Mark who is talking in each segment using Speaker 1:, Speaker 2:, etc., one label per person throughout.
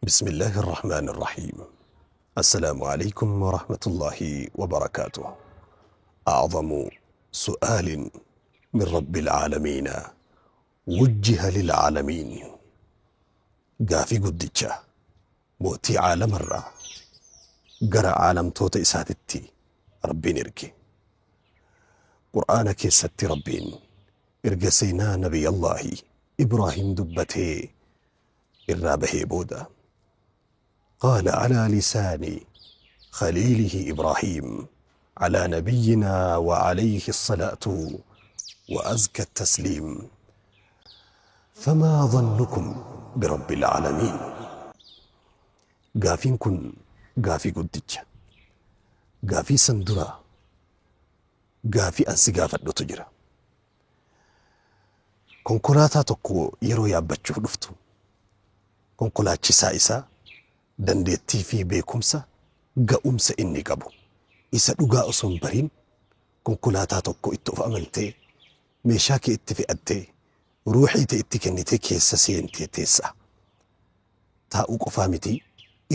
Speaker 1: بسم الله الرحمن الرحيم. السلام عليكم ورحمة الله وبركاته. أعظم سؤال من رب العالمين وجه للعالمين قافي قدتشا موتي عالم الرا قرى عالم توت إساتتي ربي نركي قرآنك ست ربين إرقسينا نبي الله إبراهيم دبته إرابه بودا قال على لسان خليله إبراهيم على نبينا وعليه الصلاة وأزكى التسليم فما ظنكم برب العالمين. قافين كن قافي قدج قافي سندرا قافي أنسي قافت تجرى كونكولاتا تكو يرو يابتشو دفتو كونكولاتشي سايسا dandeettii fi beekumsa ga'umsa inni qabu isa dhugaa osoo hin bariin konkolaataa tokko itti of amantee meeshaa kee itti fe'attee ruuxii ta'e itti kennitee keessa seentee teessa taa'uu qofaa miti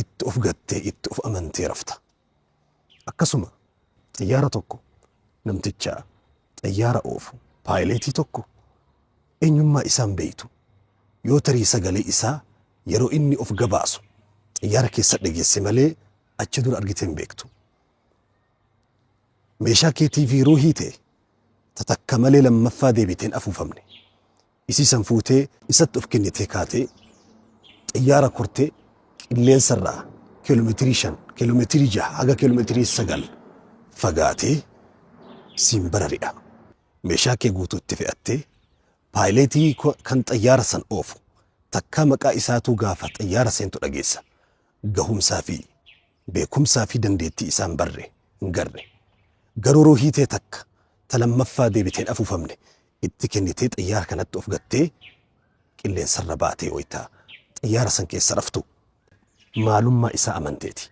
Speaker 1: itti of gattee itti of amantee rafta. Akkasuma xiyyaara tokko namticha xiyyaara oofu paayileetii tokko eenyummaa isaan beeytu yoo tarii sagalee isaa yeroo inni of gabaasu xiyyaara keessa dhageesse malee achi dura argitee hin beektu. Meeshaa keetii fi ruuhii ta'e tatakka malee lammaffaa deebiteen afuufamne isii san fuutee isatti of kennitee kaatee xiyyaara kortee qilleensarraa kiiloomeetirii 5 kiiloomeetirii 6 haga kiiloomeetirii 9 fagaatee siin barari'a. Meeshaa kee guutuu itti fe'attee paayileetii kan xiyyaara san oofu takka maqaa isaatuu gaafa xiyyaara seentu dhageessa. Gahumsaa fi beekumsaa fi dandeettii isaan barre hin garre garuu ruuhii ta'e takka ta lammaffaa deebiteen afuufamne itti kennitee xiyyaara kanatti of gattee qilleensarra baatee ooyitaa xiyyaara san keessa raftu maalummaa isaa amanteeti.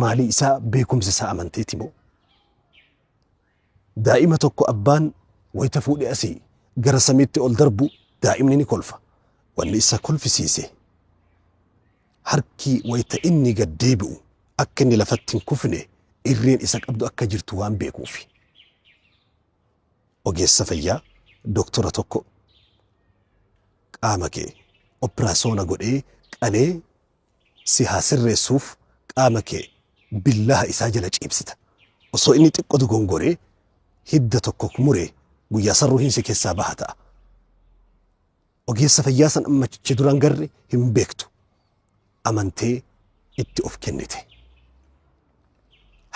Speaker 1: Maalii isaa beekumsa isaa amanteeti moo? Daa'ima tokko abbaan wayita fuudhee asii gara samiitti ol darbu daa'imni ni kolfa. Wanni isa kolfisiise harki wayita inni gad deebi'u akka inni lafatti hin kufne irreen isa qabdu akka jirtu waan beekuufi. Ogeessa fayyaa doktora tokko qaama kee operaasyoona godhee qalee si haa sirreessuuf qaama kee billaha isaa jala ciibsita. Osoo inni xiqqoo gongoree hidda tokko muree guyyaa san ruuhiin si keessaa baha ta'a. Ogeessa fayyaa san ammachi duraan garre hin beektu. Amantee itti of kennite.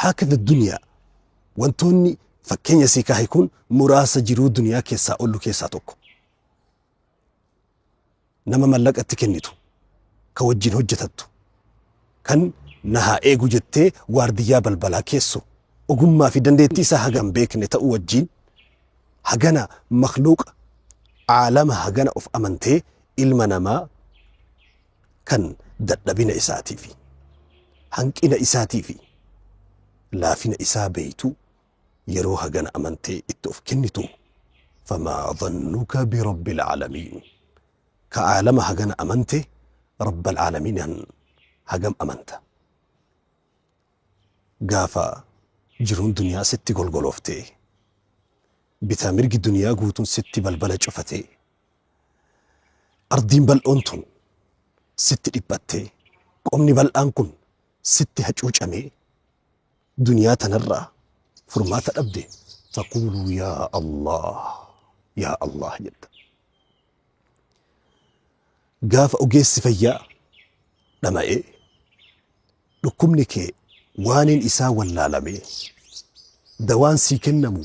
Speaker 1: Haakadha duniyaa wantoonni fakkeenya sii kaa'e kun muraasa jiruu duniyaa keessaa ollu keessaa tokko. Nama mallaqa itti kennitu ka wajjin hojjetattu kan na haa eegu jettee waardiyyaa balbalaa keessu ogummaa fi dandeettii isaa hagam beekne ta'uu wajjin hagana makhluuqa caalama hagana of amantee ilma namaa kan dadhabina isaatii fi hanqina isaatii fi laafina isaa beeytu yeroo hagana amantee itti of kennitu famaa dhannuka birabbil caalamiin ka caalama hagana amante rabbal caalamiin hagam amanta. Gaafa jiruun duniyaa sitti golgolooftee bitaa mirgi duniyaa guutuun sitti balbala cufatee ardiin bal'oon tun sitti dhiphattee qomni bal'aan kun sitti hacuucamee duniyaa tanarraa furmaata dhabde taquuluu yaa Allah jedha. Gaafa ogeessi fayyaa dhama'ee dhukkubni kee waaniin isaa wallaalamee dawaan sii kennamu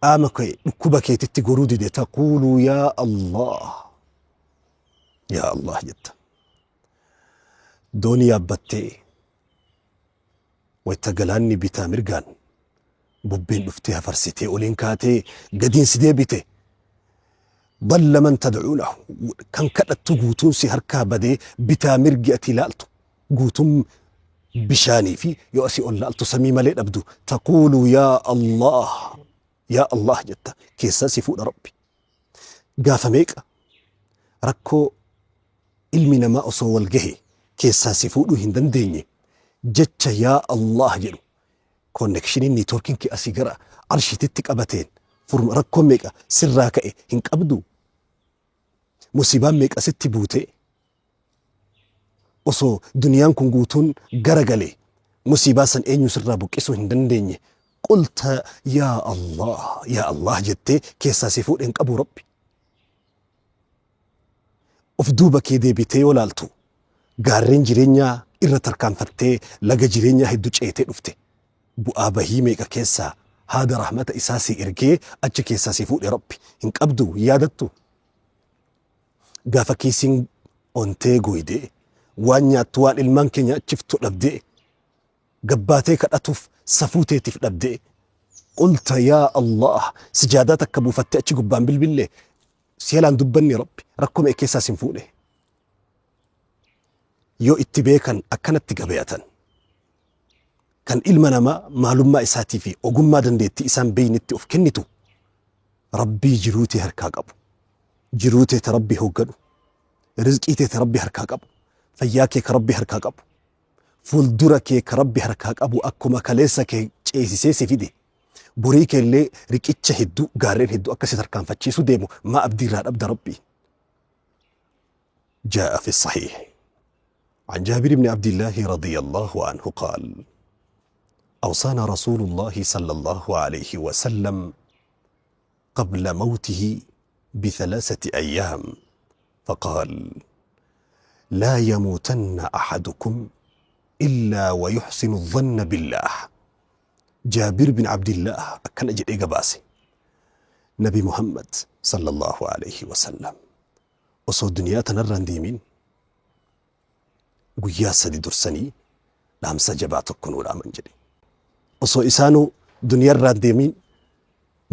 Speaker 1: qaama kee dhukkuba keetitti goruu dide taquuluu yaa Allah jetta. Doonii yaabbattee wayita galaanni bitaa mirgaan bubbeen dhuftee hafarsitee oliin kaatee gadiin si deebite balla man tad'uunahu kan kadhattu guutuun si harkaa badee bitaa mirgi ati ilaaltu guutuun bishaanii fi yoo asii ol laaltu samii malee dhabdu taquuluu yaa Allah jetta. Keessaa si fuudha Rabbi. Gaafa meeqa rakkoo ilmi namaa osoo wal gahe keessaa si fuudhuu hin dandeenye jecha yaa Allah jedhu konnekshiniin niitoorkiin kee asii gara arshititti qabateen furma rakkoo meeqa sirraa ka'e hin qabdu musibaan meeqa sitti buute osoo duniyaan kun guutuun gara galee musibaa san eenyu sirraa buqqisuu hin dandeenye qulta yaa Allah jettee keessaa si fuudheen qabu rabbi of duuba kee deebitee yoo laaltu gaarreen jireenyaa irra tarkaanfattee laga jireenyaa hedduu ceetee dhufte bu'aa bahii meeqa keessaa haada rahmata isaa si ergee achi keessaa si fuudhe rabbi hin qabdu yaadattu gaafa kiisiin ontee goydee waan nyaattu waan ilmaan keenya achiftu dhabdee gabbaatee kadhatuuf safuuteetiif dhabdee qulta yaa Allah sijaadaa takka buufattee achi gubbaan bilbillee seelaan dubbanni rabbi rakkoo meeqa keessaa sin fuudhe yoo itti beekan akkanatti gabayatan kan ilma namaa maalummaa isaatii fi ogummaa dandeettii isaan beeynitti of kennitu rabbii jiruutee harkaa qabu jiruutee ta rabbii hooggadu rizqii tee ta rabbii harkaa qabu fayyaa kee ka rabbii harkaa qabu fuuldura kee ka rabbii harkaa qabu akkuma kaleessa kee ceesisee si fide borii keellee riqicha hedduu gaarreen hedduu akkasi tarkaanfachiisu deemu maa abdii irraa dhabda rabbii جاء في الصحيح عن جابر بن عبد الله رضي الله عنه قال أوصانا رسول الله صلى الله عليه وسلم قبل موته ب3 أيام فقال لا يموتن أحدكم إلا ويحسن الظن بالله جابر بن عبد الله أكن أجد إيقاباسي نبي محمد صلى الله عليه وسلم وصو الدنيا تنران ديمين guyyaa sadi dursanii dhaamsa jabaa tokko nuu dhaaman jedhe osoo isaanuu duniyarraa deemiin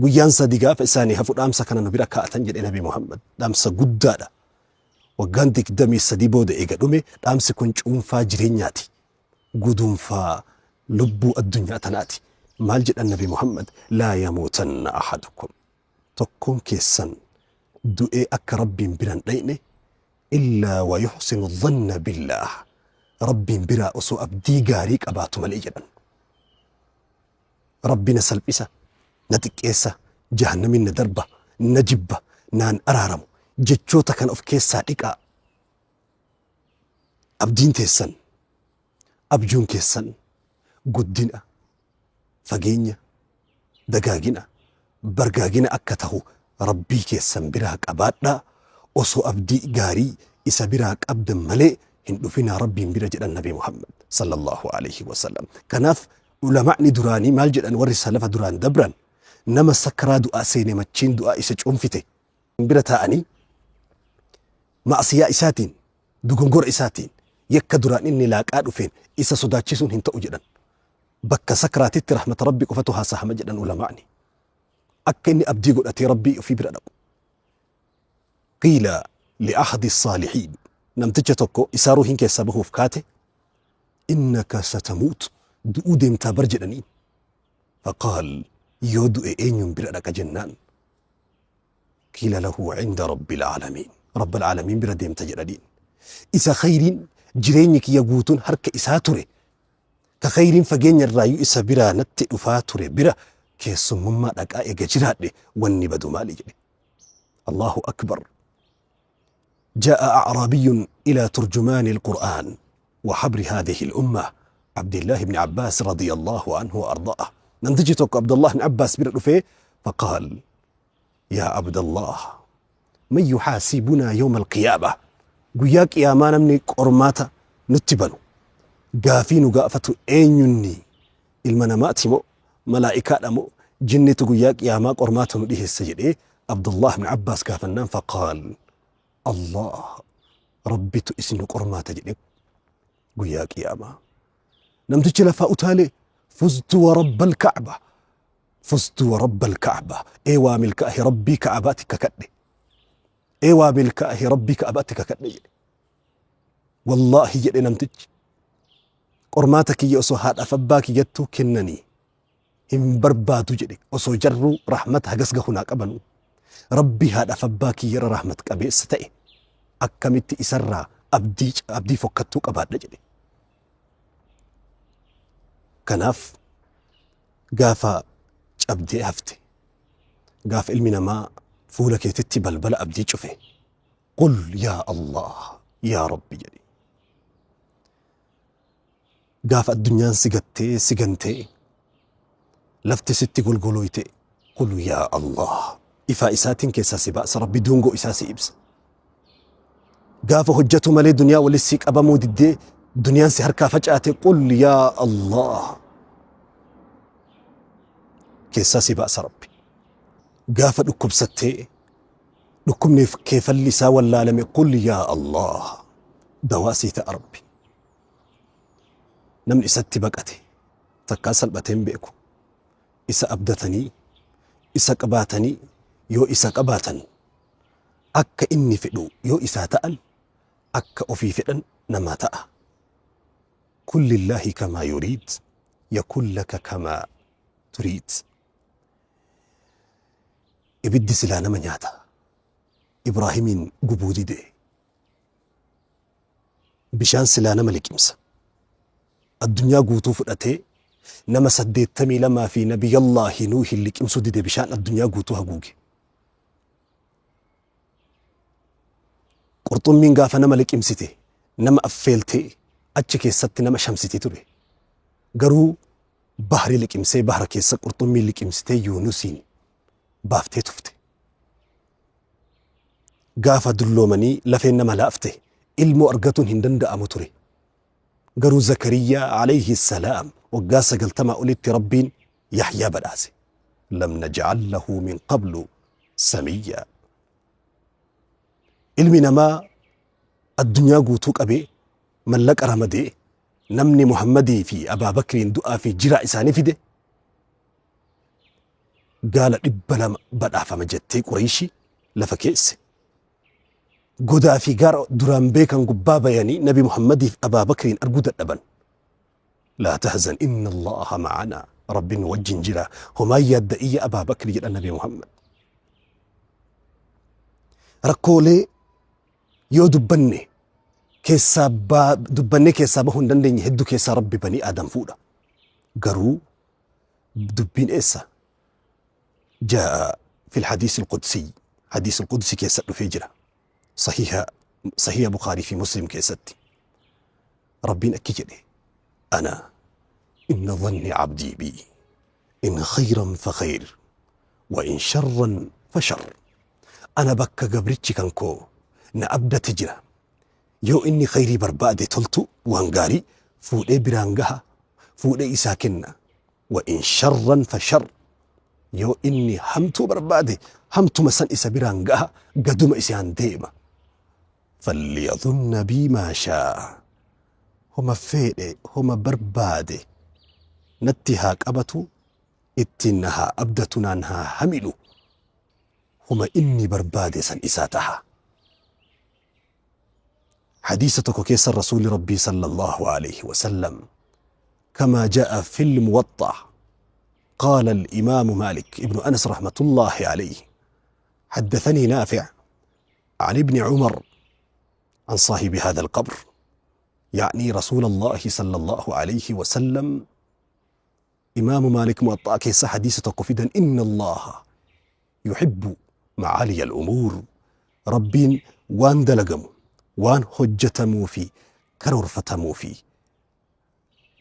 Speaker 1: guyyaan sadi gaafa isaanii hafu dhaamsa kana nu bira kaa'atan jedhe nabi Muhammad dhaamsa guddaadha waggaan 23 booda eega dhume dhaamsi kun cuunfaa jireenyaati guduunfaa lubbuu addunyaa tanaati maal jedhan nabi Muhammad laa yamuutanna ahadukum tokkoon keessan du'ee akka rabbiin biran dhayne illaa wa yuhsinu dhanna billah rabbiin biraa osoo abdii gaarii qabaatu malee jedhan rabbina salphisa na xiqqeessa jahannamin na darba na jibba naan araaramu jechoota kan of keessaa dhiqaa abdiin teessan abjuun keessan guddina fageenya dagaagina bargaagina akka tahu rabbii keessan biraa qabaadhaa osoo abdii gaarii isa biraa qabdan malee hin dhufina rabbiin bira jedhan nabi Muhammad sallallahu alaihi wasallam kanaaf ulamaa'ni duraanii maal jedhan warri salafa duraan dabran nama sakraa du'aa seene machiin du'aa isa cuunfite bira taa'anii ma'asiyaa isaatiin dogongora isaatiin yakka duraan inni laaqaa dhufeen isa sodaachisuun hin ta'u jedhan bakka sakraatitti rahmata rabbi qofatu haasahama jedhan ulamaa'ni akka inni abdii godhatee rabbii ofii bira dhaqu qiila li'ahadi saalihiin namticha tokko isaa ruuhiin keessaa bahuuf kaate innaka satamuut du'uu deemtaa bar jedhaniin faqaal yoo du'e eenyuun bira dhaqa jennaan qiila lahu cinda rabbil caalamiin bira deemta jedhaniin isa khayriin jireenyi kiyya guutuun harka isaa ture ka khayriin fageenya irraayyuu isa biraa natti dhufaa ture bira keessummummaa dhaqaa ega jiraadhe wanni badu maali jedhe Allahu akbar جاء أعرابي إلى ترجمان القرآن وحبر هذه الأمة عبد الله بن عباس رضي الله عنه وأرضاه نمتجتك عبد الله بن عباس برفه فقال يا عبد الله من يحاسبنا يوم القيامة قياك يا مانا من قرماتا نتبنو قافين قافة أينيني المنامات مو ملائكات مو جنة قياك يا ما قرماتا نديه السجد عبد الله بن عباس قافنا فقال الله ربي تئسن قرمات جنب قياك يا ما نمتج لفاء تالي فزت ورب الكعبة ايوا ملكاه ربي كعباتك كدي ايوا ملكاه ربي كعباتك كدي والله جدي نمتج قرماتك يوسو هاد افباك يتو كنني هم برباتو جدي وسو جرو رحمتها قسقه هناك ابنو ربي هاد افباك يرى رحمتك بيستئ أكملت إسرة abdii fokkattuu qabaadha jedhe. Kanaaf gaafa cabdee hafte, gaafa ilmi namaa fuula keetitti balbala abdii cufe, qul yaa Allah yaa Rabbi jedhe. Gaafa addunyaan si gantee lafti sitti golgolooyte, qul yaa Allah. Ifaa isaatiin keessaa si baasa, Rabbi duungoo isaa si ibsa. Gaafa hojjetu malee duniyaa walitti si qabamuu diddee duniyaan si harkaa facaate, qul yaa Allah. Keessaa si baasa Rabbi. Gaafa dhukkubsattee dhukkubniif keefalli isaa wallaalame, qul yaa Allah. Dawaa sii ta'a Rabbi. Namni isatti baqate takkaa salphateen beeku. Isa abdatanii, isa qabaatanii, yoo isa qabaatan akka inni fedhu yoo isaa ta'an, akka ofii fedhan namaa ta'a. Kun lillaahi kamaa yuriid yakun laka kamaa turiid. Ibiddi silaa nama nyaata. Ibraahimiin gubuu dide. Bishaan silaa nama liqimsa. Addunyaa guutuu fudhatee nama 82 fi Nabiyyallaahi Nuuhin liqimsuu dide bishaan addunyaa guutuu haguuge. Qurxummiin gaafa nama liqimsite, nama affeeltee achi keessatti nama shamsite ture. Garuu bahri liqimsee bahra keessa qurxummiin liqimsitee Yuunusiin baaftee tufte. Gaafa dulloomanii lafeen nama laafte ilmoo argatuun hin danda'amu ture. Garuu Zakariyaa alayhi salaam waggaa 90 olitti Rabbiin Yahyaa badhaase. Lam naj'al lahu min qablu samiyyaa. Ilmi namaa addunyaa guutuu qabee mallaqa ramadee namni Muhammadii fi Abaabakriin du'aa fi jiraa isaanii fide. Gaala 200 badhaafama jettee Qurayshi lafa keesse. Godaa fi gaara duraan beekan gubbaa bayanii Nabi Muhammadii fi Abaabakriin arguu dadhaban. Laa tahzan inna Allaha ma'anaa. Rabbiin wajjin jira. Homaa yaadda iyya Abaabakri jedha Nabi Muhammad. Rakkoolee yoo dubbanne keessaa bahuu hin dandeenye hedduu keessaa Rabbi banii Aadam fuudha. Garuu dubbiin eessa? Jaa'a fi الحديث القدسي. حديث القدسي كيسا في جرا صحيح بخاري في مسلم كيستي. ربنا أكيد أنا إن ظن عبدي بي إن خيرا فخير وإن شرا فشر. أنا بكا قبرتش كنكو نأبدا تجرا يو إني خيري بربادي تلتو وانقاري فولي برانقها فولي إساكنا وإن شرا فشر يو إني همتو بربادي همتو مسان إسا برانقها قدوم إسيان ديما فليظن بي ما شاء. هما فيدي هما بربادي نتهاك أبتو اتنها أبدتنا انها هملو هما إني بربادي سن إساتها. حديثتك كيس الرسول ربي صلى الله عليه وسلم كما جاء في الموطأ. قال الإمام مالك ابن أنس رحمة الله عليه حدثني نافع عن ابن عمر عن صاحب هذا القبر يعني رسول الله صلى الله عليه وسلم. إمام مالك موطأ كيس حديثتك فدا إن الله يحب معالي الأمور. ربين وان دلقمو وان حجتمو في كرورفتمو في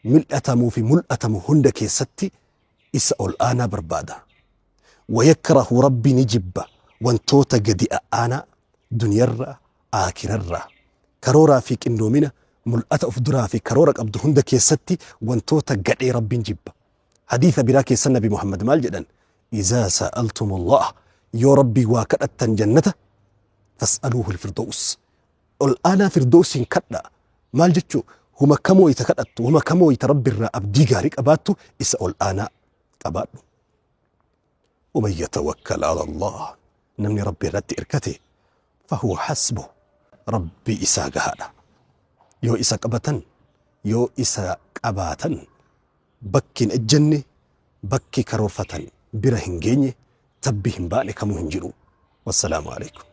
Speaker 1: ملأتمو في ملأتمو هندك ستي إسأل آنا بربادا. ويكره ربي نجب وانتوتا قدئ آنا دنيا الرا آكر الرا كرورا فيك إنو منا ملأت أفدرا في كرورك أبدو هندك ستي وانتوتا قدئ ربي نجب. حديث براكي سنة بمحمد مال جدا إذا سألتم الله يا ربي واكدت جنته فاسألوه الفردوس. الآن فردوس كدنا مال جتشو هما كمو يتكدت وهما كمو يتربي الرا أبدي غاريك أباتو إسأل آنا أبات. ومن يتوكل على الله نمني ربي رد إركته فهو حسبه. ربي إساق هذا يو إساق أبتن يو إساق أباتن بكين الجنة بكي كروفتن برهن جيني تبهم بالي كمو هنجرو. والسلام عليكم.